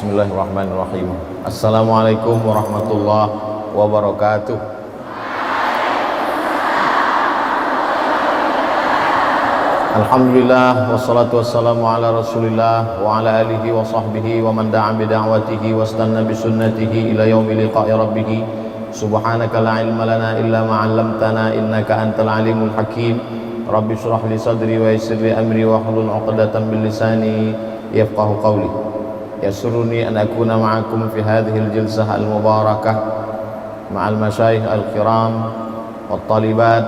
Bismillahirrahmanirrahim. Assalamualaikum warahmatullahi wabarakatuh. Alhamdulillah wassalatu wassalamu ala Rasulillah wa ala alihi wa sahbihi wa man da'a bi da'watihi wastanna bi sunnatihi ila yaumil liqa'i rabbih. Subhanaka la ilma lana illa ma 'allamtana innaka antal alimul hakim. Rabbi shrah li sadri wa yassir li amri wa hlul 'uqdatam min lisani yafqahu qawli. Yasuruni an akuna ma'akum fi hadhihi al-jilsah al-mubarakah ma'al masyayikh al-kiram wat talibat.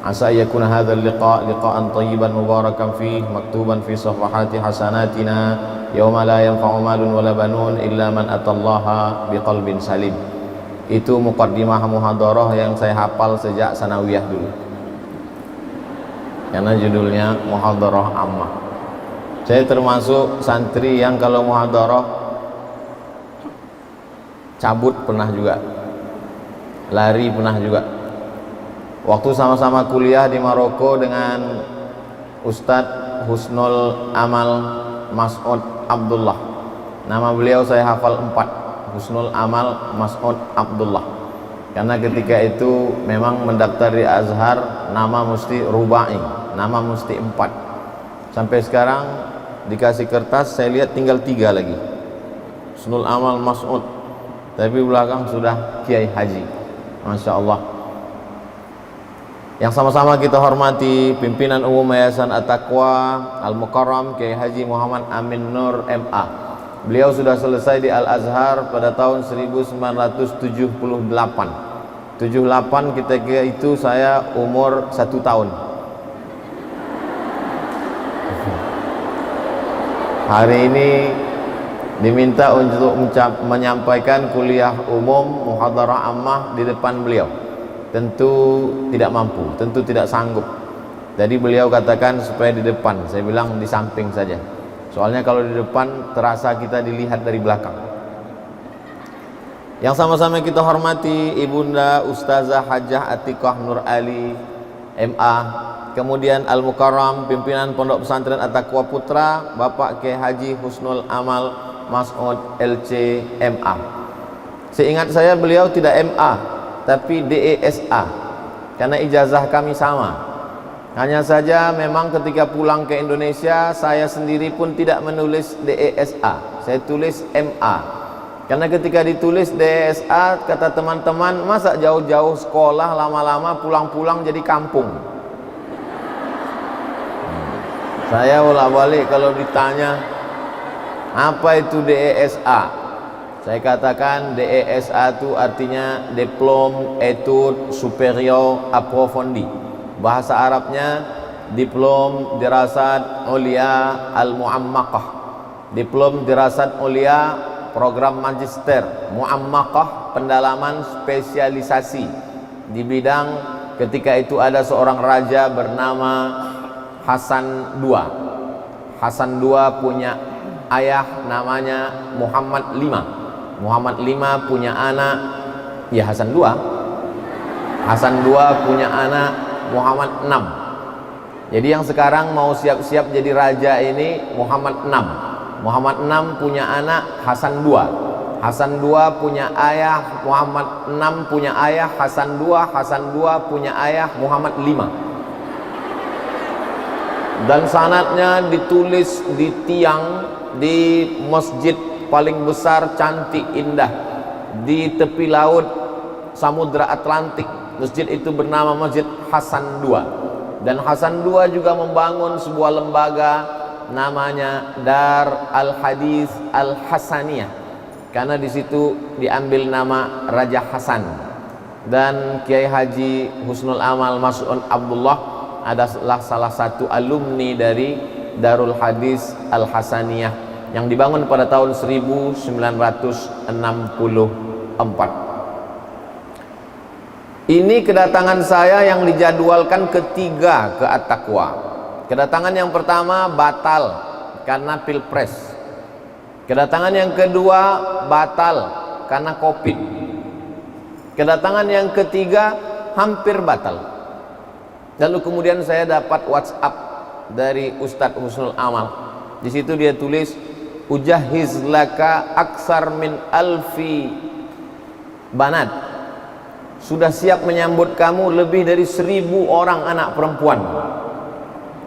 Asa yakuna hadzal liqa' liqa'an tayyiban mubarakan fihi maktuban fi safahati hasanatina yauma la yanfa'u malun wala banun illa man atallaha biqalbin salim. Itu muqaddimah muhadarah yang saya hafal sejak sanawiyah dulu, karena judulnya muhadarah ammah. Saya termasuk santri yang kalau muhadarah cabut pernah juga, lari pernah juga. Waktu sama-sama kuliah di Maroko dengan Ustadz Husnul Amal Mas'ud Abdullah. Nama beliau saya hafal 4, Husnul Amal Mas'ud Abdullah. Karena ketika itu memang mendaftar di Azhar nama mesti rubai, nama mesti 4. Sampai sekarang dikasih kertas saya lihat tinggal 3 lagi, Husnul Amal Mas'ud, tapi belakang sudah Kiai Haji. Masya Allah. Yang sama-sama kita hormati pimpinan umum Yayasan At-Taqwa Al-Mukarram Kiai Haji Muhammad Amin Nur MA. Beliau sudah selesai di Al-Azhar pada tahun 1978. 78 ketika itu saya umur 1 tahun. Hari ini diminta untuk menyampaikan kuliah umum muhadarah ammah di depan beliau. Tentu tidak mampu, tentu tidak sanggup. Jadi beliau katakan supaya di depan, saya bilang di samping saja. Soalnya kalau di depan terasa kita dilihat dari belakang. Yang sama-sama kita hormati Ibunda Ustazah Hajjah Atiqah Nur Ali MA, kemudian Al-Mukarram pimpinan Pondok Pesantren At-Taqwa Putra Bapak Kiai Haji Husnul Amal Mas'ud LC MA. Seingat saya beliau tidak MA tapi DESA, karena ijazah kami sama. Hanya saja memang ketika pulang ke Indonesia saya sendiri pun tidak menulis DESA, saya tulis MA. Karena ketika ditulis DESA kata teman-teman, masa jauh-jauh sekolah lama-lama pulang-pulang jadi kampung. Saya bolak-balik kalau ditanya apa itu DESA, saya katakan DESA itu artinya Diplom Etude Superior Approfondi. Bahasa Arabnya Diplom Dirasat Ulia Al-Mu'ammakah, Diplom Dirasat Ulia program magister, Mu'ammakah pendalaman spesialisasi di bidang. Ketika itu ada seorang raja bernama Hasan II. Hasan II punya ayah namanya Muhammad V. Muhammad V punya anak, ya Hasan II. Hasan II punya anak Muhammad VI. Jadi yang sekarang mau siap-siap jadi raja ini Muhammad VI. Muhammad VI punya anak Hasan II. Hasan II punya ayah, Muhammad VI punya ayah Hasan II. Hasan II punya ayah Muhammad V. Dan sanadnya ditulis di tiang di masjid paling besar, cantik, indah di tepi laut Samudra Atlantik. Masjid itu bernama Masjid Hasan II. Dan Hasan II juga membangun sebuah lembaga namanya Dar Al-Hadis Al-Hasaniyah, karena di situ diambil nama Raja Hasan. Dan Kiai Haji Husnul Amal Mas'ud Abdullah adalah salah satu alumni dari Darul Hadis Al-Hasaniyah yang dibangun pada tahun 1964. Ini kedatangan saya yang dijadwalkan ketiga ke At-Taqwa. Kedatangan yang pertama batal karena pilpres. Kedatangan yang kedua batal karena Covid. Kedatangan yang ketiga hampir batal. Lalu kemudian saya dapat WhatsApp dari Ustadz Husnul Amal. Di situ dia tulis, ujahiz laka aksar min alfi banat, sudah siap menyambut kamu lebih dari 1000 orang anak perempuan.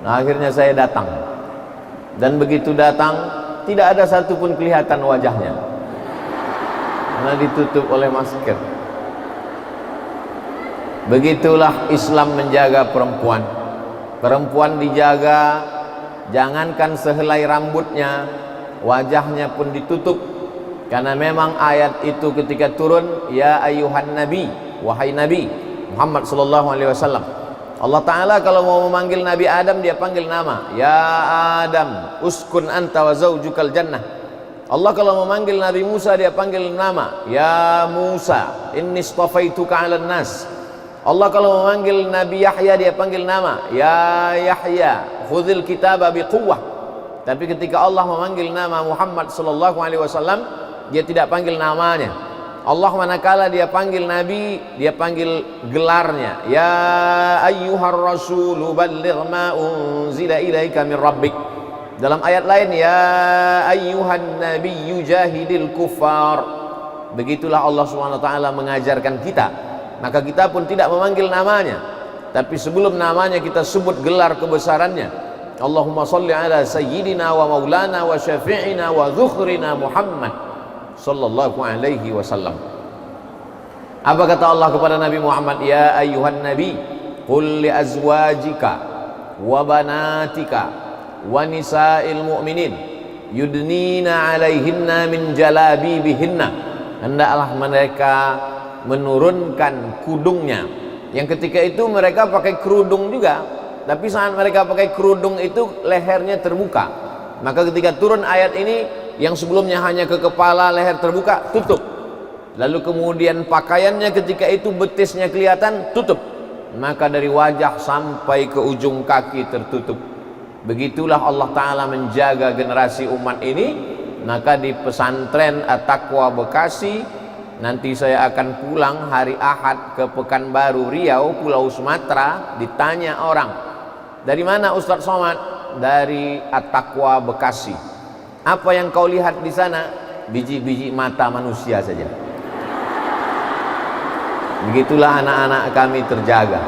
Nah, akhirnya saya datang, dan begitu datang tidak ada satupun kelihatan wajahnya karena ditutup oleh masker. Begitulah Islam menjaga perempuan. Perempuan dijaga, jangankan sehelai rambutnya, wajahnya pun ditutup. Karena memang ayat itu ketika turun, ya ayyuhan nabi, wahai nabi Muhammad sallallahu alaihi wasallam. Allah Ta'ala kalau mau memanggil Nabi Adam, dia panggil nama, ya Adam uskun anta wa zaujukal jannah. Allah kalau memanggil Nabi Musa, dia panggil nama, ya Musa inni istafaituka 'alan nas. Allah kalau memanggil Nabi Yahya, dia panggil nama, ya Yahya khudhil kitaba biquwwah. Tapi ketika Allah memanggil nama Muhammad sallallahu alaihi wasallam, dia tidak panggil namanya. Allah manakala dia panggil Nabi, dia panggil gelarnya, ya ayyuhar rasulu balligh ma unzila ilaika min rabbik. Dalam ayat lain, ya ayyuhan nabiyyu jahidil kuffar. Begitulah Allah Subhanahu wa taala mengajarkan kita. Maka kita pun tidak memanggil namanya, tapi sebelum namanya kita sebut gelar kebesarannya. Allahumma salli ala sayyidina wa maulana wa syafi'ina wa dzukhrina Muhammad sallallahu alaihi wasallam. Apa kata Allah kepada Nabi Muhammad? Ya ayyuhan nabi qul li azwajika wa banatika wa nisa'il mu'minin yudnina 'alaihinna min jalabibihinna. Hendaklah mereka menurunkan kudungnya. Yang ketika itu mereka pakai kerudung juga, tapi saat mereka pakai kerudung itu lehernya terbuka. Maka ketika turun ayat ini, yang sebelumnya hanya ke kepala, leher terbuka, tutup. Lalu kemudian pakaiannya ketika itu betisnya kelihatan, tutup. Maka dari wajah sampai ke ujung kaki tertutup. Begitulah Allah Ta'ala menjaga generasi umat ini. Maka di pesantren At-Taqwa Bekasi, nanti saya akan pulang hari Ahad ke Pekanbaru Riau, Pulau Sumatera. Ditanya orang, dari mana Ustadz Somad? Dari At-Taqwa Bekasi. Apa yang kau lihat di sana? Biji-biji mata manusia saja. Begitulah anak-anak kami terjaga.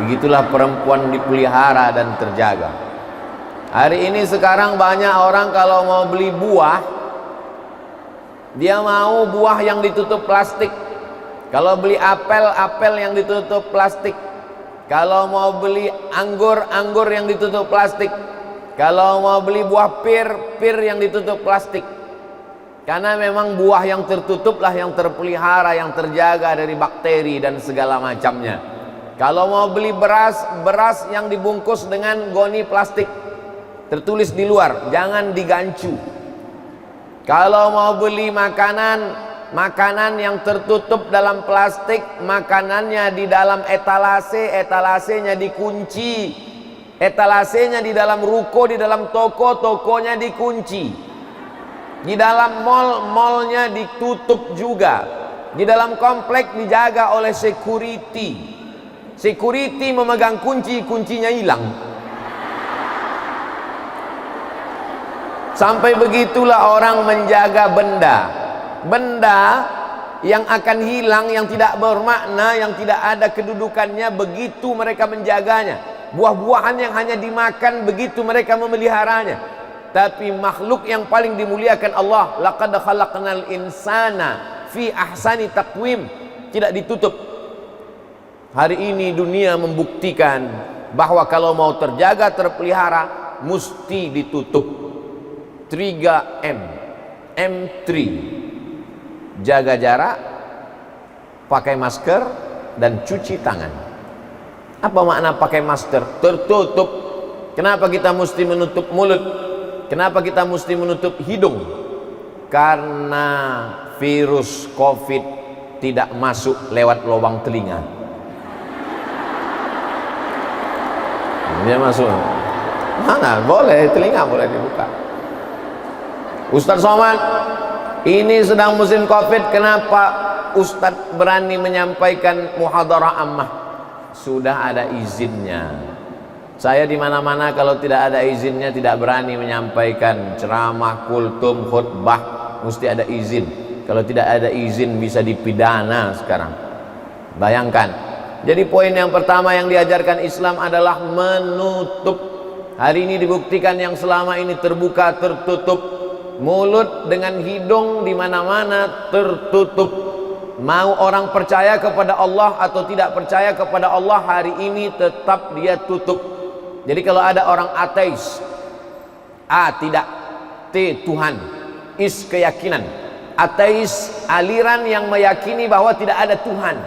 Begitulah perempuan dipelihara dan terjaga. Hari ini sekarang banyak orang kalau mau beli buah, dia mau buah yang ditutup plastik. Kalau beli apel, apel yang ditutup plastik. Kalau mau beli anggur, anggur yang ditutup plastik. Kalau mau beli buah pir, pir yang ditutup plastik. Karena memang buah yang tertutuplah yang terpelihara, yang terjaga dari bakteri dan segala macamnya. Kalau mau beli beras, beras yang dibungkus dengan goni plastik, tertulis di luar, jangan digancu. Kalau mau beli makanan, makanan yang tertutup dalam plastik, makanannya di dalam etalase, etalasenya dikunci. Etalasenya di dalam ruko, di dalam toko, tokonya dikunci. Di dalam mall, mallnya ditutup juga. Di dalam komplek dijaga oleh security. Security memegang kunci, kuncinya hilang. Sampai begitulah orang menjaga benda. Benda yang akan hilang, yang tidak bermakna, yang tidak ada kedudukannya, begitu mereka menjaganya. Buah-buahan yang hanya dimakan, begitu mereka memeliharanya. Tapi makhluk yang paling dimuliakan Allah, laqad khalaqnal insana fi ahsani taqwim, tidak ditutup. Hari ini dunia membuktikan bahwa kalau mau terjaga, terpelihara, mesti ditutup. 3M, M3, jaga jarak, pakai masker, dan cuci tangan. Apa makna pakai masker? Tertutup. Kenapa kita mesti menutup mulut? Kenapa kita mesti menutup hidung? Karena virus COVID tidak masuk lewat lubang telinga. Dia masuk. Mana? Boleh, telinga boleh dibuka. Ustadz Somad, ini sedang musim COVID, kenapa Ustadz berani menyampaikan muhadarah ammah? Sudah ada izinnya. Saya di mana-mana kalau tidak ada izinnya tidak berani menyampaikan ceramah, kultum, khutbah, mesti ada izin. Kalau tidak ada izin bisa dipidana sekarang. Bayangkan. Jadi poin yang pertama yang diajarkan Islam adalah menutup. Hari ini dibuktikan yang selama ini terbuka tertutup. Mulut dengan hidung di mana-mana tertutup. Mau orang percaya kepada Allah atau tidak percaya kepada Allah, hari ini tetap dia tutup. Jadi kalau ada orang ateis, A tidak, T Tuhan, is keyakinan. Ateis aliran yang meyakini bahwa tidak ada Tuhan.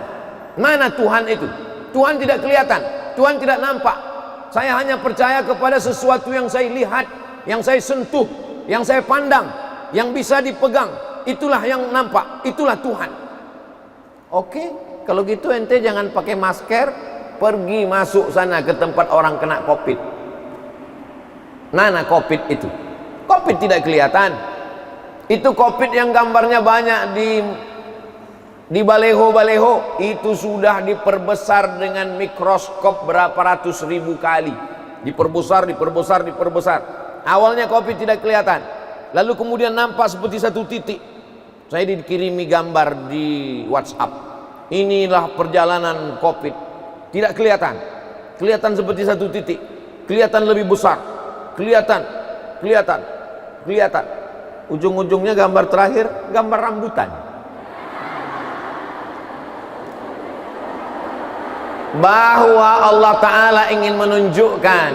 Mana Tuhan itu? Tuhan tidak kelihatan, Tuhan tidak nampak. Saya hanya percaya kepada sesuatu yang saya lihat, yang saya sentuh, yang saya pandang, yang bisa dipegang. Itulah yang nampak, itulah Tuhan. Oke, kalau gitu ente jangan pakai masker, pergi masuk sana ke tempat orang kena COVID. Mana COVID itu? COVID tidak kelihatan. Itu COVID yang gambarnya banyak di baleho-baleho, itu sudah diperbesar dengan mikroskop berapa ratus ribu kali. Diperbesar. Awalnya COVID tidak kelihatan, lalu kemudian nampak seperti satu titik. Saya dikirimi gambar di WhatsApp. Inilah perjalanan COVID. Tidak kelihatan. Kelihatan seperti satu titik. Kelihatan lebih besar. Kelihatan. Ujung-ujungnya gambar terakhir, gambar rambutan. Bahwa Allah Ta'ala ingin menunjukkan,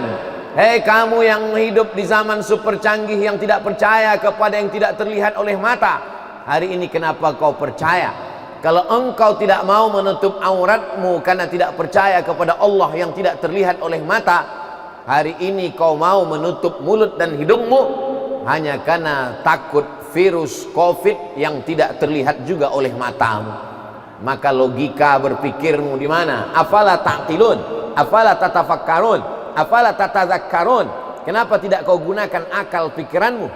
hei kamu yang hidup di zaman super canggih, yang tidak percaya kepada yang tidak terlihat oleh mata, hari ini kenapa kau percaya? Kalau engkau tidak mau menutup auratmu karena tidak percaya kepada Allah yang tidak terlihat oleh mata, hari ini kau mau menutup mulut dan hidungmu hanya karena takut virus COVID yang tidak terlihat juga oleh matamu. Maka logika berpikirmu di mana? Afala ta'qilun, afala tatafakkarun, afala tatadzakkarun. Kenapa tidak kau gunakan akal pikiranmu?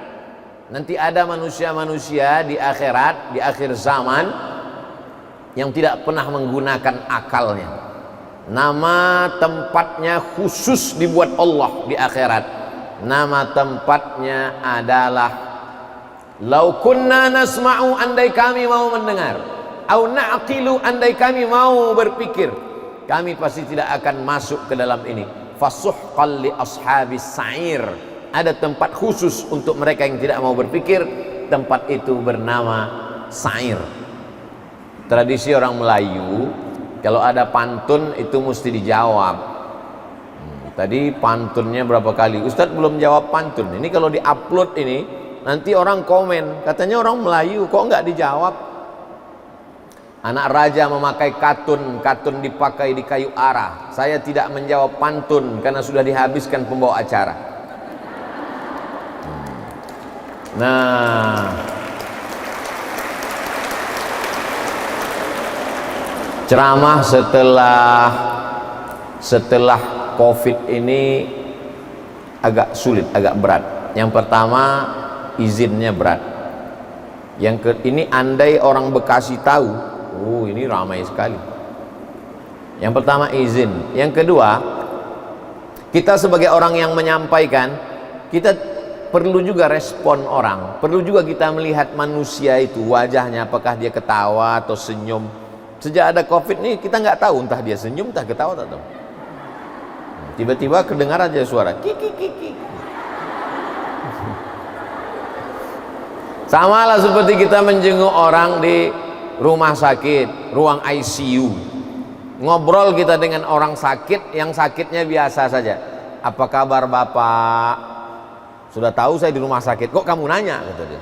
Nanti ada manusia-manusia di akhirat, di akhir zaman, yang tidak pernah menggunakan akalnya. Nama tempatnya khusus dibuat Allah di akhirat. Nama tempatnya adalah lau kunna nasma'u, andai kami mau mendengar, au na'qilu, andai kami mau berpikir, kami pasti tidak akan masuk ke dalam ini. Fasuhqan li ashabis sa'ir. Ada tempat khusus untuk mereka yang tidak mau berpikir. Tempat itu bernama sa'ir. Tradisi orang Melayu, kalau ada pantun itu mesti dijawab. Tadi pantunnya berapa kali? Ustadz belum jawab pantun. Ini kalau diupload ini, nanti orang komen, katanya orang Melayu kok nggak dijawab. Anak raja memakai katun, katun dipakai di kayu arah. Saya tidak menjawab pantun karena sudah dihabiskan pembawa acara. Nah, ceramah setelah COVID ini agak sulit, agak berat. Yang pertama, izinnya berat. Ini andai orang Bekasi tahu, ini ramai sekali. Yang pertama izin. Yang kedua, kita sebagai orang yang menyampaikan, kita perlu juga respon orang. Perlu juga kita melihat manusia itu, wajahnya, apakah dia ketawa atau senyum. Sejak ada COVID nih kita nggak tahu entah dia senyum, entah ketawa, tak tahu. Tiba-tiba kedengar aja suara kiki. Sama lah seperti kita menjenguk orang di rumah sakit, ruang ICU. Ngobrol kita dengan orang sakit, yang sakitnya biasa saja. Apa kabar Bapak? Sudah tahu saya di rumah sakit, kok kamu nanya? Kata dia.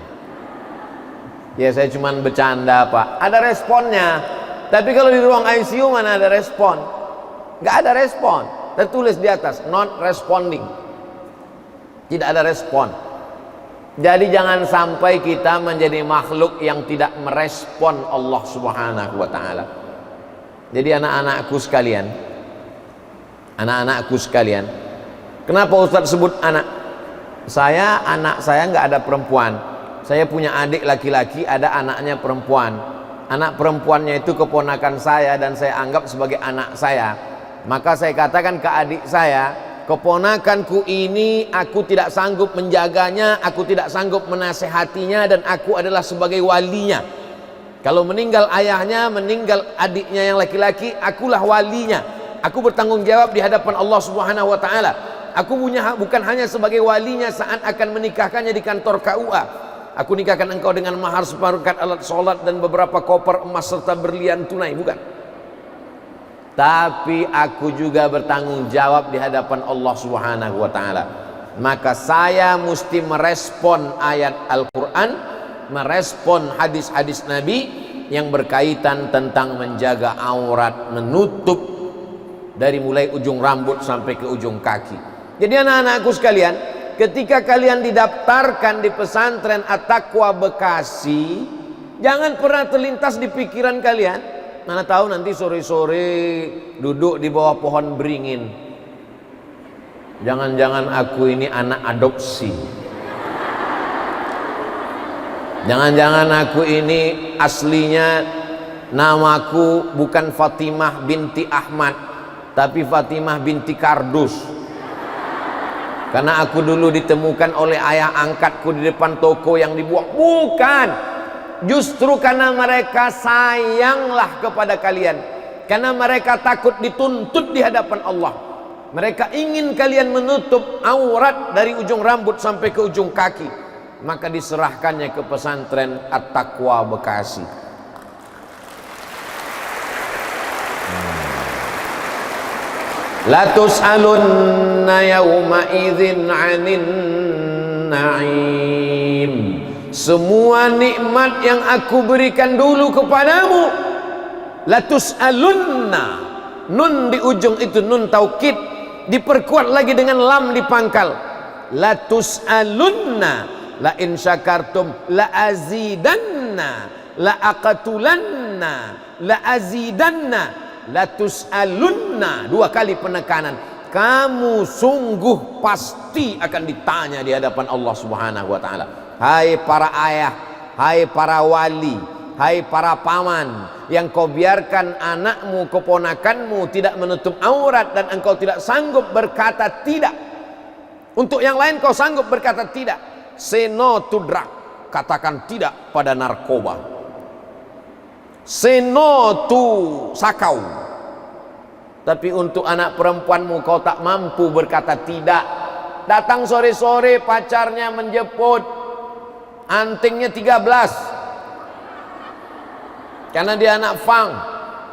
Ya saya cuman bercanda Pak. Ada responnya. Tapi kalau di ruang ICU mana ada respon? Nggak ada respon. Tertulis di atas not responding. Tidak ada respon. Jadi jangan sampai kita menjadi makhluk yang tidak merespon Allah Subhanahu wa taala. Jadi anak-anakku sekalian, kenapa Ustaz sebut anak? Anak saya nggak ada perempuan. Saya punya adik laki-laki, ada anaknya perempuan. Anak perempuannya itu keponakan saya dan saya anggap sebagai anak saya. Maka saya katakan ke adik saya, keponakanku ini aku tidak sanggup menjaganya, aku tidak sanggup menasehatinya, dan aku adalah sebagai walinya. Kalau meninggal ayahnya, meninggal adiknya yang laki-laki, akulah walinya. Aku bertanggung jawab di hadapan Allah Subhanahu wa taala. Aku punya bukan hanya sebagai walinya saat akan menikahkannya di kantor KUA. Aku nikahkan engkau dengan mahar seperangkat alat sholat dan beberapa koper emas serta berlian tunai, bukan. Tapi aku juga bertanggung jawab di hadapan Allah Subhanahu wa taala. Maka saya mesti merespon ayat Al-Quran, merespon hadis-hadis Nabi yang berkaitan tentang menjaga aurat, menutup dari mulai ujung rambut sampai ke ujung kaki. Jadi anak-anakku sekalian, ketika kalian didaftarkan di pesantren At-Taqwa Bekasi, jangan pernah terlintas di pikiran kalian, mana tahu nanti sore-sore duduk di bawah pohon beringin, jangan-jangan aku ini anak adopsi, jangan-jangan aku ini aslinya namaku bukan Fatimah binti Ahmad, tapi Fatimah binti Kardus. Karena aku dulu ditemukan oleh ayah angkatku di depan toko yang dibuang. Bukan, justru karena mereka sayanglah kepada kalian, karena mereka takut dituntut di hadapan Allah. Mereka ingin kalian menutup aurat dari ujung rambut sampai ke ujung kaki. Maka diserahkannya ke pesantren At-Taqwa Bekasi. La tus'alunna yawma idzin 'anin na'im. Semua nikmat yang aku berikan dulu kepadamu, la tus'alunna, nun di ujung itu nun taukid, diperkuat lagi dengan lam di pangkal. La tus'alunna, la in syakartum la azidanna, la aqtulanna, la azidanna. La tus'alunna, dua kali penekanan. Kamu sungguh pasti akan ditanya di hadapan Allah Subhanahu wa taala. Hai para ayah, hai para wali, hai para paman yang kau biarkan anakmu, keponakanmu tidak menutup aurat dan engkau tidak sanggup berkata tidak. Untuk yang lain kau sanggup berkata tidak. Say no to drug, katakan tidak pada narkoba. Say no to sakau. Tapi untuk anak perempuanmu kau tak mampu berkata tidak. Datang sore-sore pacarnya menjemput, antingnya 13, karena dia anak fang.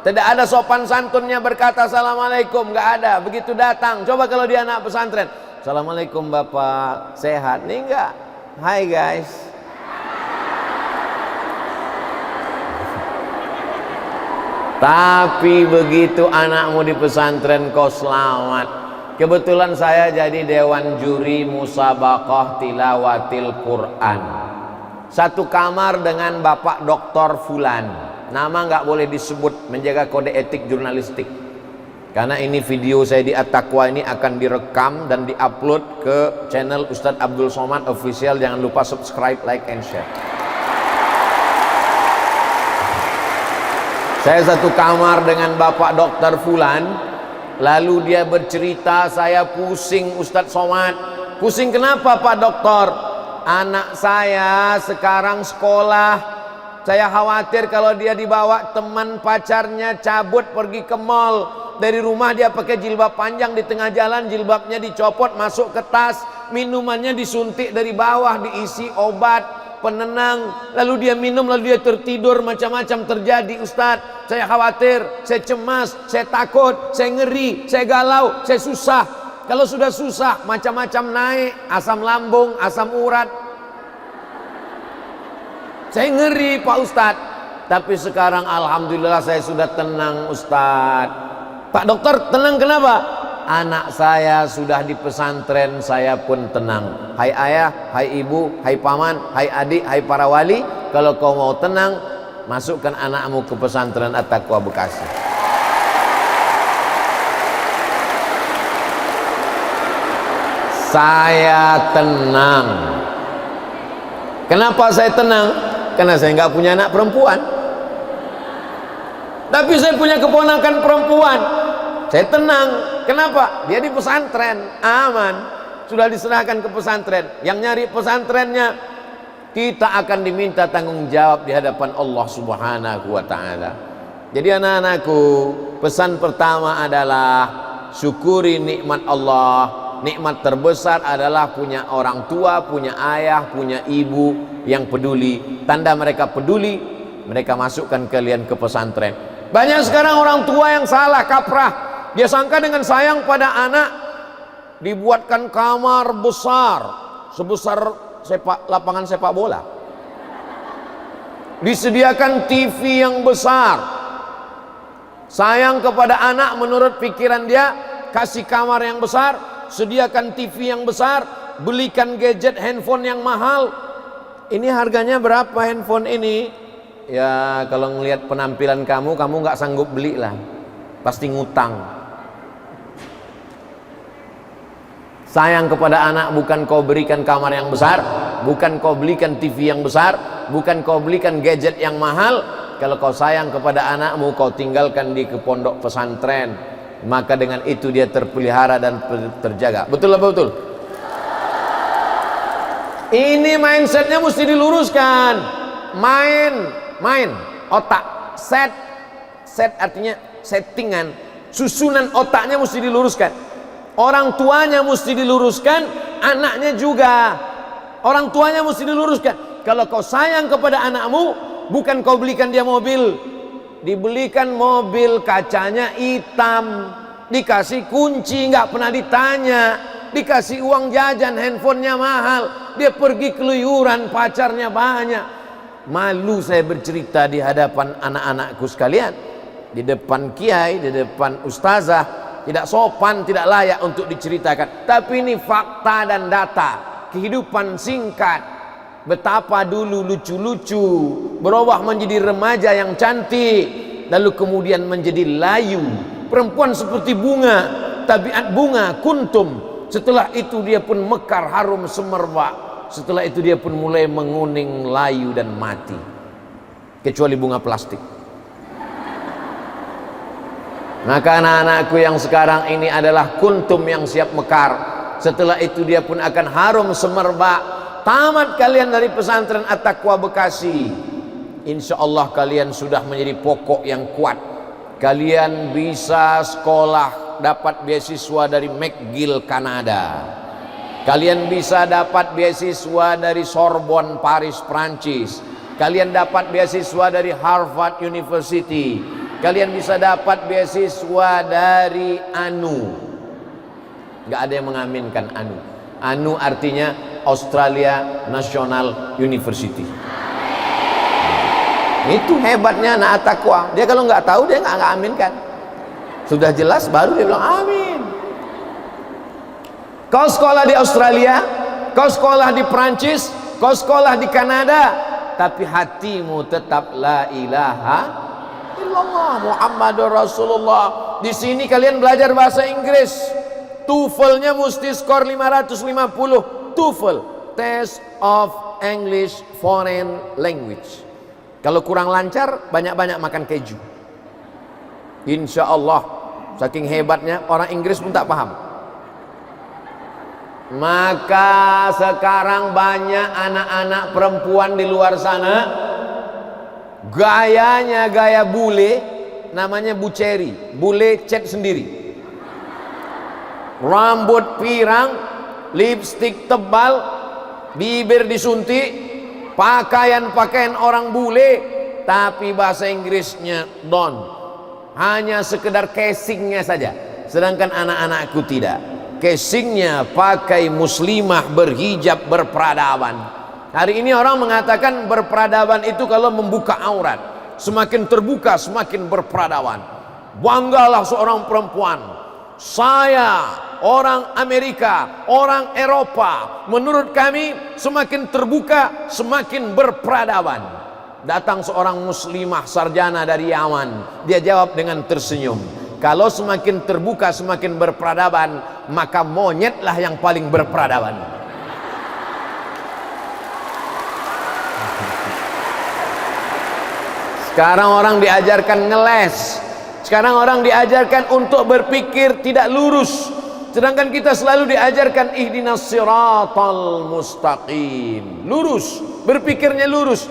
Tidak ada sopan santunnya berkata assalamualaikum, nggak ada. Begitu datang, coba kalau dia anak pesantren, assalamualaikum bapak, sehat nih? Enggak. Hai guys. Tapi begitu anakmu di pesantren kau selamat. Kebetulan saya jadi dewan juri musabaqah tilawatil Quran. Satu kamar dengan Bapak Dr. Fulan. Nama nggak boleh disebut, menjaga kode etik jurnalistik. Karena ini video saya di At-Taqwa ini akan direkam dan diupload ke channel Ustadz Abdul Somad Official. Jangan lupa subscribe, like, and share. Saya satu kamar dengan Bapak Dokter Fulan. Lalu dia bercerita, saya pusing Ustadz Somad. Pusing kenapa Pak Dokter? Anak saya sekarang sekolah. Saya khawatir kalau dia dibawa teman pacarnya cabut pergi ke mall. Dari rumah dia pakai jilbab panjang, di tengah jalan jilbabnya dicopot masuk ke tas. Minumannya disuntik dari bawah, diisi obat penenang, lalu dia minum, lalu dia tertidur. Macam-macam terjadi Ustadz. Saya khawatir, saya cemas, saya takut, saya ngeri, saya galau, saya susah. Kalau sudah susah, macam-macam naik, asam lambung, asam urat. Saya ngeri Pak Ustadz. Tapi sekarang alhamdulillah saya sudah tenang Ustadz. Pak Dokter tenang kenapa? Anak saya sudah di pesantren, saya pun tenang. Hai ayah, hai ibu, hai paman, hai adik, hai para wali, kalau kau mau tenang, masukkan anakmu ke pesantren At-Taqwa Bekasi. Saya tenang. Kenapa saya tenang? Karena saya nggak punya anak perempuan. Tapi saya punya keponakan perempuan. Saya tenang. Kenapa? Dia di pesantren, aman. Sudah diserahkan ke pesantren. Yang nyari pesantrennya, kita akan diminta tanggung jawab di hadapan Allah Subhanahu wa ta'ala. Jadi anak-anakku, pesan pertama adalah syukuri nikmat Allah. Nikmat terbesar adalah punya orang tua, punya ayah, punya ibu yang peduli. Tanda mereka peduli, mereka masukkan kalian ke pesantren. Banyak sekarang orang tua yang salah kaprah. Dia sangka dengan sayang pada anak, dibuatkan kamar besar sebesar lapangan sepak bola, disediakan TV yang besar. Sayang kepada anak, menurut pikiran dia, kasih kamar yang besar, sediakan TV yang besar, belikan gadget handphone yang mahal. Ini harganya berapa handphone ini? Ya kalau ngelihat penampilan kamu nggak sanggup beli lah, pasti ngutang. Sayang kepada anak, bukan kau berikan kamar yang besar, bukan kau belikan TV yang besar, bukan kau belikan gadget yang mahal. Kalau kau sayang kepada anakmu, kau tinggalkan di pondok pesantren, maka dengan itu dia terpelihara dan terjaga. Betul apa betul? Ini mindsetnya mesti diluruskan. Main otak, set artinya settingan, susunan otaknya mesti diluruskan. Orang tuanya mesti diluruskan, anaknya juga. Orang tuanya mesti diluruskan. Kalau kau sayang kepada anakmu, bukan kau belikan dia mobil, dibelikan mobil kacanya hitam, dikasih kunci nggak pernah ditanya, dikasih uang jajan, handphonenya mahal, dia pergi keluyuran, pacarnya banyak. Malu saya bercerita di hadapan anak-anakku sekalian, di depan kiai, di depan ustazah. Tidak sopan, tidak layak untuk diceritakan. Tapi ini fakta dan data. Kehidupan singkat. Betapa dulu lucu-lucu, berubah menjadi remaja yang cantik, lalu kemudian menjadi layu. Perempuan seperti bunga, tabiat bunga, kuntum. Setelah itu dia pun mekar, harum semerbak. Setelah itu dia pun mulai menguning, layu dan mati. Kecuali bunga plastik. Maka anak-anakku yang sekarang ini adalah kuntum yang siap mekar. Setelah itu dia pun akan harum semerbak. Tamat kalian dari pesantren At-Taqwa Bekasi, insya Allah kalian sudah menjadi pokok yang kuat. Kalian bisa sekolah, dapat beasiswa dari McGill Kanada. Kalian bisa dapat beasiswa dari Sorbonne Paris Prancis. Kalian dapat beasiswa dari Harvard University. Kalian bisa dapat beasiswa dari ANU. Gak ada yang mengaminkan ANU. ANU artinya Australia National University. Itu hebatnya anak At-Taqwa. Dia kalau nggak tahu dia nggak aminkan. Sudah jelas baru dia bilang amin. Kau sekolah di Australia, kau sekolah di Prancis, kau sekolah di Kanada, tapi hatimu tetap la ilaha illallah Muhammadur Rasulullah. Di sini kalian belajar bahasa Inggris, TOEFL-nya mesti skor 550. TOEFL, Test of English Foreign Language. Kalau kurang lancar, banyak-banyak makan keju. Insya Allah, saking hebatnya orang Inggris pun tak paham. Maka sekarang banyak anak-anak perempuan di luar sana, gayanya gaya bule, namanya buceri, bule cat sendiri, rambut pirang, lipstik tebal, bibir disuntik, pakaian orang bule, tapi bahasa Inggrisnya don, hanya sekedar casingnya saja. Sedangkan anak-anakku tidak, casingnya pakai muslimah, berhijab, berperadaban. Hari ini orang mengatakan berperadaban itu kalau membuka aurat. Semakin terbuka, semakin berperadaban. Banggalah seorang perempuan. Saya, orang Amerika, orang Eropa, menurut kami semakin terbuka, semakin berperadaban. Datang seorang muslimah sarjana dari Yaman. Dia jawab dengan tersenyum, kalau semakin terbuka, semakin berperadaban, maka monyetlah yang paling berperadaban. Sekarang orang diajarkan ngeles. Sekarang orang diajarkan untuk berpikir tidak lurus, sedangkan kita selalu diajarkan ihdinas siratal mustaqim, lurus, berpikirnya lurus.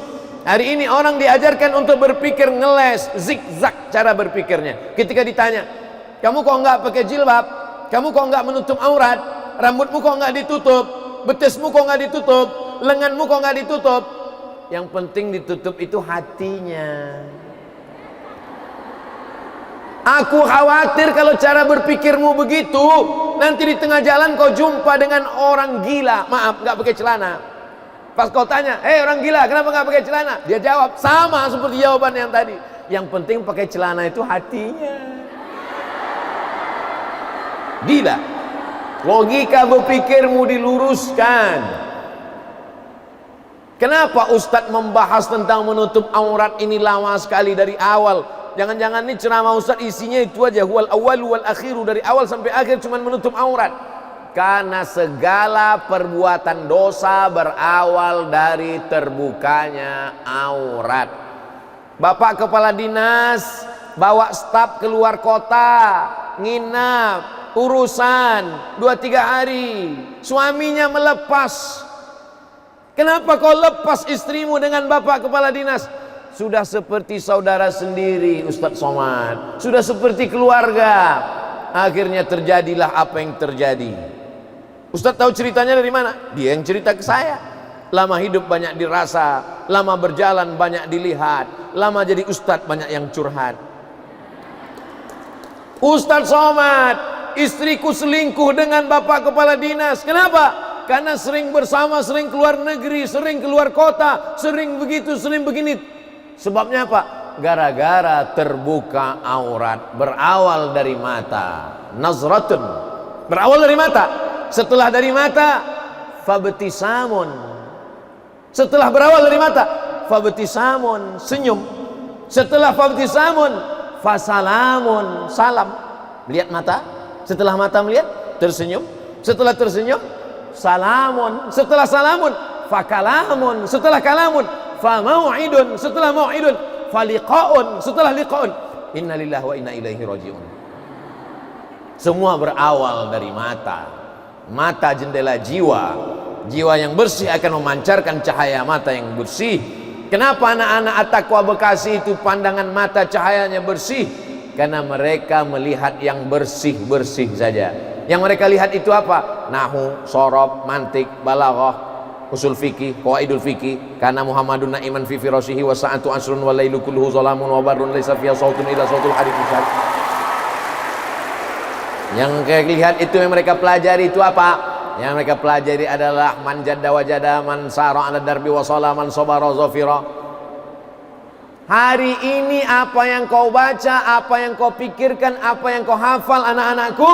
Hari ini orang diajarkan untuk berpikir ngeles, zigzag cara berpikirnya. Ketika ditanya, kamu kok enggak pakai jilbab, kamu kok enggak menutup aurat, rambutmu kok enggak ditutup, betismu kok enggak ditutup, lenganmu kok enggak ditutup. Yang penting ditutup itu hatinya. Aku khawatir kalau cara berpikirmu begitu, nanti di tengah jalan kau jumpa dengan orang gila, maaf, nggak pakai celana. Pas kau tanya, orang gila, kenapa nggak pakai celana? Dia jawab sama seperti jawaban yang tadi. Yang penting pakai celana itu hatinya. Gila. Logika berpikirmu diluruskan. Kenapa Ustadz membahas tentang menutup aurat ini lama sekali dari awal? Jangan-jangan ini ceramah Ustadz isinya itu aja, huwal awal wal akhiru, dari awal sampai akhir cuma menutup aurat. Karena segala perbuatan dosa berawal dari terbukanya aurat. Bapak kepala dinas bawa staf keluar kota, nginap, urusan 2-3 hari, suaminya melepas. Kenapa kau lepas istrimu dengan bapak kepala dinas? Sudah seperti saudara sendiri, Ustadz Somad. Sudah seperti keluarga. Akhirnya terjadilah apa yang terjadi. Ustadz tahu ceritanya dari mana? Dia yang cerita ke saya. Lama hidup banyak dirasa, lama berjalan banyak dilihat, lama jadi Ustadz banyak yang curhat. Ustadz Somad, istriku selingkuh dengan bapak kepala dinas. Kenapa? Karena sering bersama, sering keluar negeri, sering keluar kota, sering begitu, sering begini. Sebabnya apa? Gara-gara terbuka aurat. Berawal dari mata. Nazratun. Berawal dari mata. Setelah dari mata, fabtisamun. Setelah berawal dari mata, fabtisamun, senyum. Setelah fabtisamun, fasalamun, salam. Lihat mata. Setelah mata melihat, tersenyum. Setelah tersenyum, salamun. Setelah salamun, fakalamun. Setelah kalamun, famau'idun. Setelah mau'idun, faliqaun. Setelah liqaun, innalillahi wa inna ilaihi raji'un. Semua berawal dari mata. Mata jendela jiwa. Jiwa yang bersih akan memancarkan cahaya mata yang bersih. Kenapa anak-anak At-Taqwa Bekasi itu pandangan mata cahayanya bersih? Karena mereka melihat yang bersih-bersih saja. Yang mereka lihat itu apa? Nahu, sorob, mantik, balaghah, usul fikih, qawaidul fikih. Karena Muhammadun na'iman fi firashihi wa sa'atu asrun wa lailu kulluhu zalamun wa barrun laisa fiha sautun illa sautul hadid. Yang mereka lihat itu, yang mereka pelajari itu apa? Yang mereka pelajari adalah man jadda wajada, man sara ala darbi wa sala, man sabara zafira. Hari ini apa yang kau baca, apa yang kau pikirkan, apa yang kau hafal anak-anakku,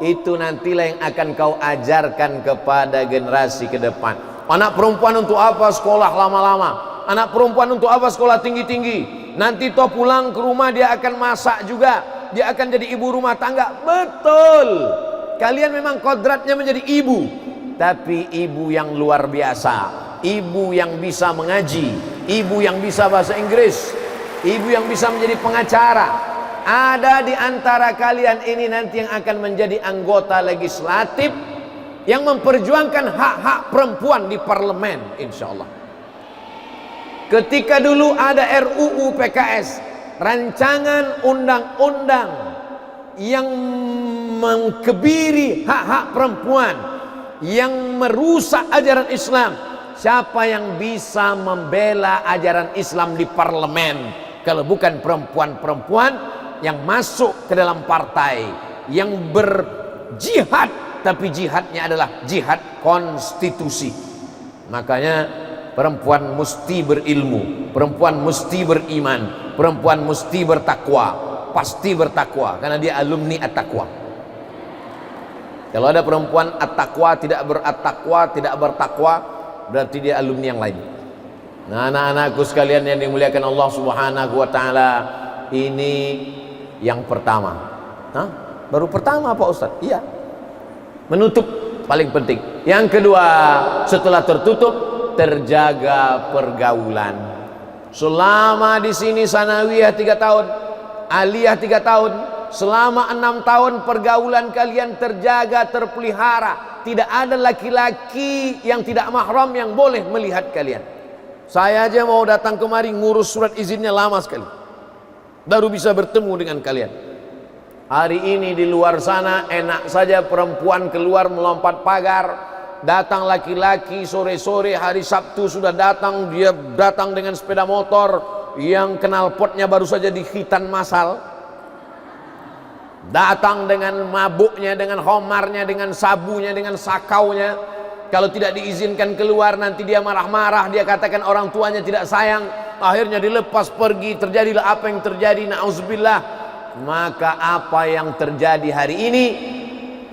itu nantilah yang akan kau ajarkan kepada generasi ke depan. Anak perempuan untuk apa sekolah lama-lama? Anak perempuan untuk apa sekolah tinggi-tinggi? Nanti toh pulang ke rumah dia akan masak juga, dia akan jadi ibu rumah tangga. Betul. Kalian memang kodratnya menjadi ibu, tapi ibu yang luar biasa. Ibu yang bisa mengaji, ibu yang bisa bahasa Inggris, ibu yang bisa menjadi pengacara. Ada di antara kalian ini nanti yang akan menjadi anggota legislatif yang memperjuangkan hak-hak perempuan di parlemen, insya Allah. Ketika dulu ada RUU PKS, rancangan undang-undang yang mengkebiri hak-hak perempuan, yang merusak ajaran Islam, siapa yang bisa membela ajaran Islam di parlemen kalau bukan perempuan-perempuan yang masuk ke dalam partai, yang berjihad, tapi jihadnya adalah jihad konstitusi. Makanya perempuan mesti berilmu, perempuan mesti beriman, perempuan mesti bertakwa, pasti bertakwa karena dia alumni at-taqwa. Kalau ada perempuan at-taqwa tidak berat-taqwa, tidak bertakwa, berarti dia alumni yang lain. Nah, anak-anakku sekalian yang dimuliakan Allah Subhanahu wa taala, ini yang pertama. Hah? Baru pertama Pak Ustaz? Iya. Menutup paling penting. Yang kedua, setelah tertutup, terjaga pergaulan. Selama di sini sanawiyah 3 tahun, aliyah 3 tahun. Selama 6 tahun pergaulan kalian terjaga, terpelihara. Tidak ada laki-laki yang tidak mahram yang boleh melihat kalian. Saya aja mau datang kemari ngurus surat izinnya lama sekali, baru bisa bertemu dengan kalian. Hari ini di luar sana enak saja perempuan keluar melompat pagar, datang laki-laki sore-sore hari Sabtu sudah datang, dia datang dengan sepeda motor yang knalpotnya baru saja di khitan masal, datang dengan mabuknya, dengan homarnya, dengan sabunya, dengan sakaunya. Kalau tidak diizinkan keluar nanti dia marah-marah, dia katakan orang tuanya tidak sayang, akhirnya dilepas pergi, terjadilah apa yang terjadi, na'udzubillah. Maka apa yang terjadi hari ini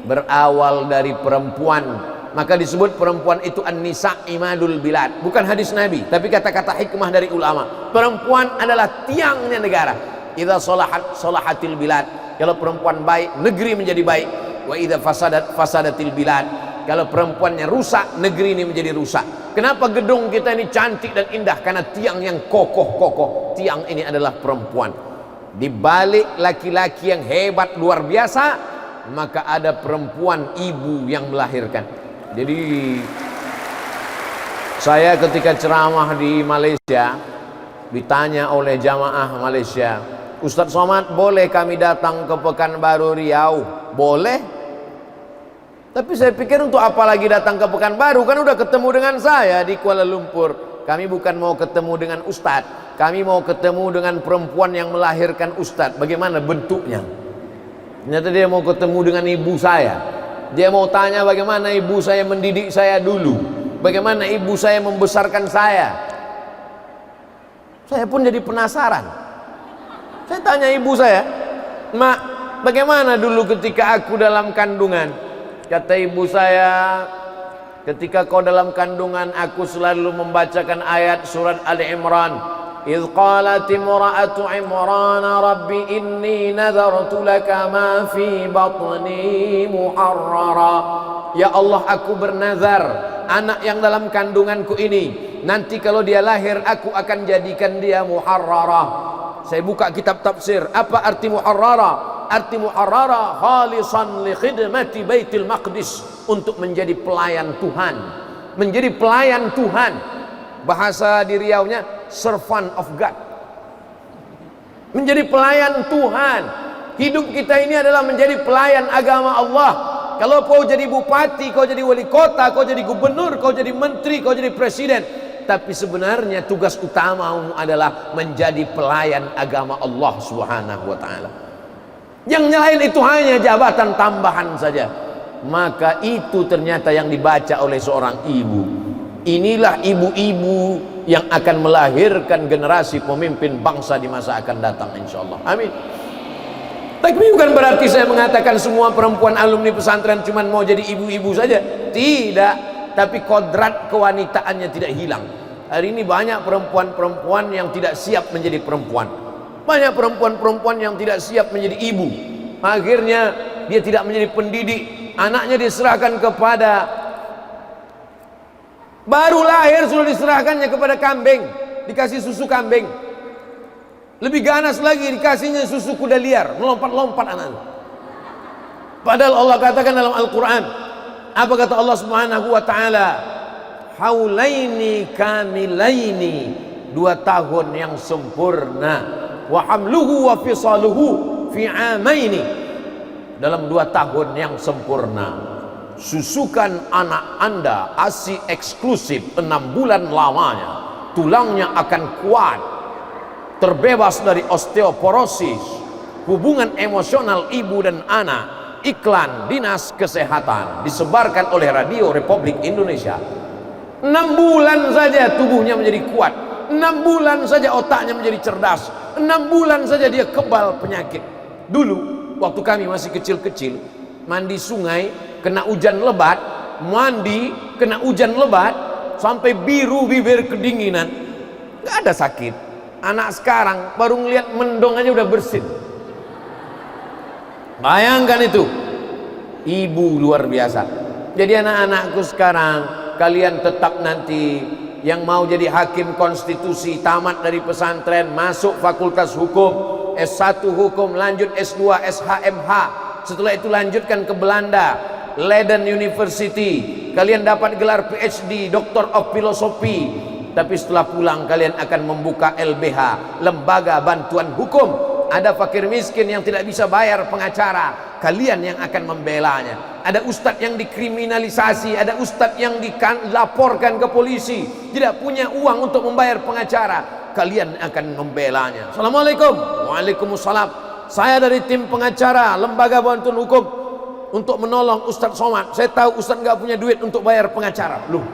berawal dari perempuan. Maka disebut perempuan itu an-nisa imadul bilad. Bukan hadis Nabi, tapi kata-kata hikmah dari ulama. Perempuan adalah tiangnya negara. Idza salahatil bilad. Kalau perempuan baik, negeri menjadi baik. Wa idza fasadatil bilad. Kalau perempuannya rusak, negeri ini menjadi rusak. Kenapa gedung kita ini cantik dan indah? Karena tiang yang kokoh-kokoh. Tiang ini adalah perempuan. Di balik laki-laki yang hebat luar biasa, maka ada perempuan, ibu yang melahirkan. Jadi saya ketika ceramah di Malaysia ditanya oleh jamaah Malaysia, Ustadz Somad, boleh kami datang ke Pekanbaru Riau? Boleh. Tapi saya pikir untuk apa lagi datang ke Pekanbaru, kan udah ketemu dengan saya di Kuala Lumpur. Kami bukan mau ketemu dengan Ustadz, kami mau ketemu dengan perempuan yang melahirkan Ustadz. Bagaimana bentuknya? Ternyata dia mau ketemu dengan ibu saya. Dia mau tanya bagaimana ibu saya mendidik saya dulu, bagaimana ibu saya membesarkan saya. Saya pun jadi penasaran. Saya tanya ibu saya, "Mak, bagaimana dulu ketika aku dalam kandungan?" Kata ibu saya, ketika kau dalam kandungan aku selalu membacakan ayat surat Ali Imran. Idz qalat imra'atu Imran rabbi inni nadartu laka ma fi batni muharrara. Ya Allah, aku bernazar anak yang dalam kandunganku ini, nanti kalau dia lahir aku akan jadikan dia muharrara. Saya buka kitab tafsir, apa arti muharrara? Arti muharrara khalisan li khidmati Baitul Maqdis, untuk menjadi pelayan Tuhan. Menjadi pelayan Tuhan. Bahasa di Riaunya servant of God. Menjadi pelayan Tuhan. Hidup kita ini adalah menjadi pelayan agama Allah. Kalau kau jadi bupati, kau jadi wali kota, kau jadi gubernur, kau jadi menteri, kau jadi presiden, tapi sebenarnya tugas utamamu adalah menjadi pelayan agama Allah Subhanahu wa taala. Yang lain itu hanya jabatan tambahan saja. Maka itu ternyata yang dibaca oleh seorang ibu. Inilah ibu-ibu yang akan melahirkan generasi pemimpin bangsa di masa akan datang, insyaallah. Amin. Tapi bukan berarti saya mengatakan semua perempuan alumni pesantren cuma mau jadi ibu-ibu saja. Tidak. Tapi kodrat kewanitaannya tidak hilang. Hari ini banyak perempuan-perempuan yang tidak siap menjadi perempuan. Banyak perempuan-perempuan yang tidak siap menjadi ibu. Akhirnya dia tidak menjadi pendidik. Anaknya diserahkan kepada, baru lahir sudah diserahkannya kepada kambing, dikasih susu kambing. Lebih ganas lagi dikasihnya susu kuda liar, melompat-lompat anaknya. Padahal Allah katakan dalam Al-Quran, apa kata Allah Subhanahu wa ta'ala? Haulaini kamilaini, 2 tahun yang sempurna. Wa hamluhu wa fisaluhu fi amaini, dalam 2 tahun yang sempurna. Susukan anak anda ASI eksklusif 6 bulan lamanya. Tulangnya akan kuat, terbebas dari osteoporosis. Hubungan emosional ibu dan anak. Iklan Dinas Kesehatan disebarkan oleh Radio Republik Indonesia. 6 bulan saja tubuhnya menjadi kuat. 6 bulan saja otaknya menjadi cerdas. 6 bulan saja dia kebal penyakit. Dulu waktu kami masih kecil-kecil, mandi sungai kena hujan lebat, mandi kena hujan lebat sampai biru bibir kedinginan, gak ada sakit. Anak sekarang baru ngeliat mendong aja udah bersin. Bayangkan itu, ibu luar biasa. Jadi anak-anakku sekarang, kalian tetap nanti yang mau jadi hakim konstitusi, tamat dari pesantren, masuk fakultas hukum, S1 hukum, lanjut S2, SHMH. Setelah itu lanjutkan ke Belanda, Leiden University. Kalian dapat gelar PhD, Doctor of Philosophy. Tapi setelah pulang kalian akan membuka LBH, Lembaga Bantuan Hukum. Ada fakir miskin yang tidak bisa bayar pengacara, kalian yang akan membelanya. Ada ustadz yang dikriminalisasi, ada ustadz yang dilaporkan ke polisi, tidak punya uang untuk membayar pengacara, kalian akan membelanya. Assalamualaikum. Waalaikumsalam. Saya dari tim pengacara Lembaga Bantuan Hukum untuk menolong Ustadz Somad. Saya tahu Ustadz nggak punya duit untuk bayar pengacara. Loh,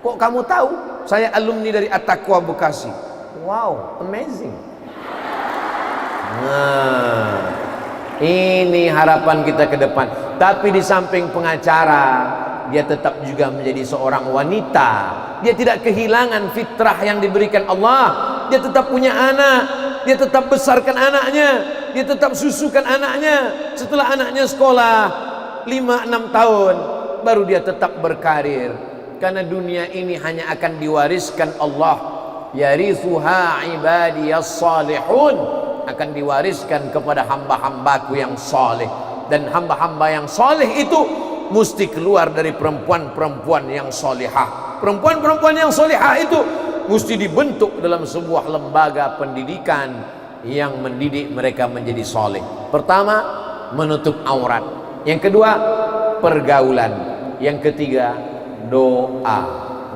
kok kamu tahu? Saya alumni dari At-Taqwa Bekasi. Wow, amazing. Nah, ini harapan kita ke depan. Tapi di samping pengacara, dia tetap juga menjadi seorang wanita. Dia tidak kehilangan fitrah yang diberikan Allah. Dia tetap punya anak, dia tetap besarkan anaknya, dia tetap susukan anaknya. Setelah anaknya sekolah 5-6 tahun, baru dia tetap berkarir. Karena dunia ini hanya akan diwariskan Allah. Yarithuha ibadiyas salihun, akan diwariskan kepada hamba-hambaku yang soleh. Dan hamba-hamba yang soleh itu mesti keluar dari perempuan-perempuan yang solehah. Perempuan-perempuan yang solehah itu mesti dibentuk dalam sebuah lembaga pendidikan yang mendidik mereka menjadi soleh. Pertama, menutup aurat. Yang kedua, pergaulan. Yang ketiga, doa.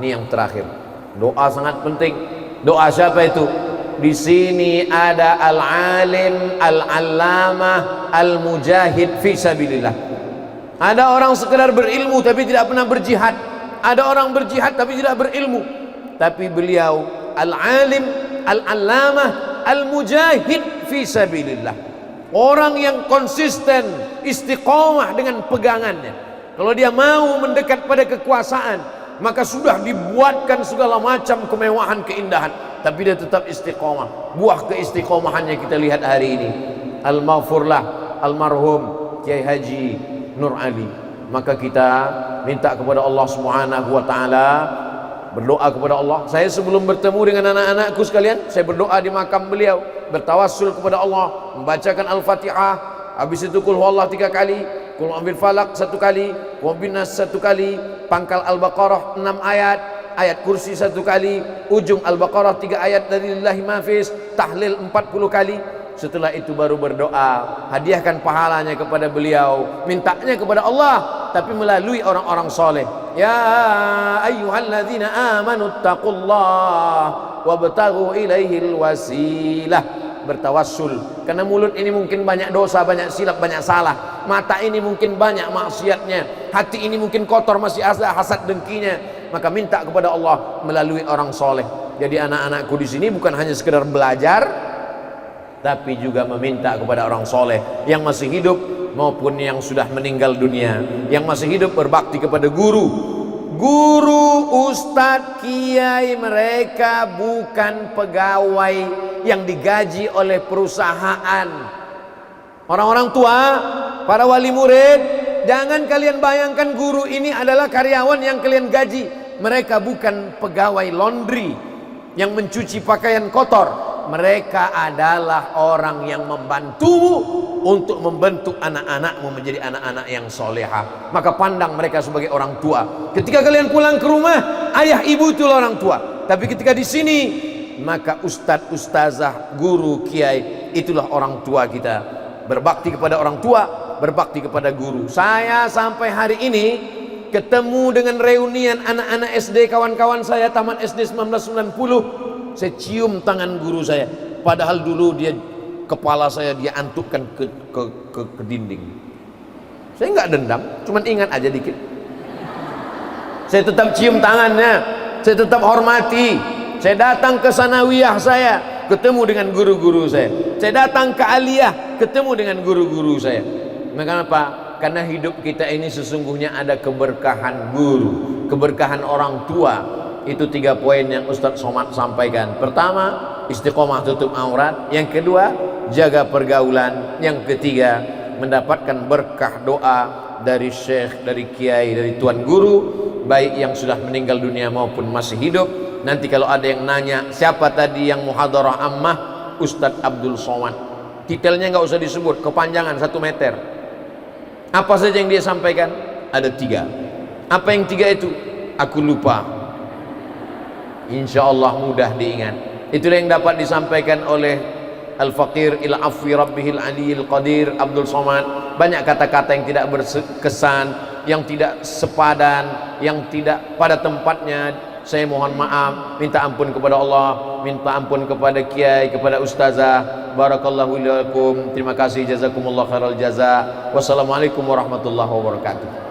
Ini yang terakhir. Doa sangat penting. Doa siapa itu? Di sini ada al-alim, al-allamah, al-mujahid fi sabilillah. Ada orang sekedar berilmu tapi tidak pernah berjihad. Ada orang berjihad tapi tidak berilmu. Tapi beliau al-alim, al-allamah, al-mujahid fi sabilillah. Orang yang konsisten, istiqomah dengan pegangannya. Kalau dia mau mendekat pada kekuasaan, maka sudah dibuatkan segala macam kemewahan, keindahan, tapi dia tetap istiqomah. Buah keistiqomahannya kita lihat hari ini. Al-maghfurlah almarhum Kiai Haji Nur Ali. Maka kita minta kepada Allah Subhanahu wa taala, berdoa kepada Allah. Saya sebelum bertemu dengan anak-anakku sekalian, saya berdoa di makam beliau, bertawassul kepada Allah, membacakan Al-Fatihah, habis itu qul huwallahu 3 kali, qul a'udzu falaq 1 kali, wa binas 1 kali, pangkal Al-Baqarah 6 ayat, ayat kursi 1 kali, ujung Al-Baqarah 3 ayat dari lillahi mafis, tahlil 40 kali. Setelah itu baru berdoa, hadiahkan pahalanya kepada beliau, mintanya kepada Allah, tapi melalui orang-orang soleh. Ya ayyuhalladzina amanu taqullaha wabtaghu ilaihil wasilah. Bertawassul, karena mulut ini mungkin banyak dosa, banyak silap, banyak salah. Mata ini mungkin banyak maksiatnya, hati ini mungkin kotor, masih ada hasad dengkinya. Maka minta kepada Allah melalui orang soleh. Jadi anak-anakku di sini bukan hanya sekedar belajar, tapi juga meminta kepada orang soleh yang masih hidup maupun yang sudah meninggal dunia. Yang masih hidup berbakti kepada guru, ustadz, kiai. Mereka bukan pegawai yang digaji oleh perusahaan. Orang-orang tua, para wali murid, jangan kalian bayangkan guru ini adalah karyawan yang kalian gaji. Mereka bukan pegawai laundry yang mencuci pakaian kotor. Mereka adalah orang yang membantumu untuk membentuk anak-anakmu menjadi anak-anak yang solehah. Maka pandang mereka sebagai orang tua. Ketika kalian pulang ke rumah, ayah ibu itulah orang tua. Tapi ketika di sini, maka ustadz, ustazah, guru, kiai, itulah orang tua kita. Berbakti kepada orang tua, berbakti kepada guru. Saya sampai hari ini ketemu dengan reunian anak-anak SD, kawan-kawan saya tamat SD 1990. Saya cium tangan guru saya, padahal dulu dia, kepala saya dia antukkan ke dinding. Saya nggak dendam, cuman ingat aja dikit. Saya tetap cium tangannya, saya tetap hormati. Saya datang ke sanawiyah saya, ketemu dengan guru-guru saya. Saya datang ke aliyah, ketemu dengan guru-guru saya. Kenapa? Karena hidup kita ini sesungguhnya ada keberkahan guru, keberkahan orang tua. Itu 3 poin yang Ustadz Somad sampaikan. Pertama, istiqomah tutup aurat. Yang kedua, jaga pergaulan. Yang ketiga, mendapatkan berkah doa dari syekh, dari kiai, dari tuan guru, baik yang sudah meninggal dunia maupun masih hidup. Nanti kalau ada yang nanya siapa tadi yang muhadarah ammah, Ustadz Abdul Somad. Titelnya nggak usah disebut, kepanjangan 1 meter. Apa saja yang dia sampaikan? Ada 3. Apa yang 3 itu? Aku lupa. Insya Allah mudah diingat. Itulah yang dapat disampaikan oleh Al-Faqir ila afwi rabbihil aliyil qadir Abdul Somad. Banyak kata-kata yang tidak berkesan, yang tidak sepadan, yang tidak pada tempatnya. Saya mohon maaf, minta ampun kepada Allah, minta ampun kepada kiai, kepada ustazah. Barakallahu lakum. Terima kasih, jazakumullah khairal jaza. Wassalamualaikum warahmatullahi wabarakatuh.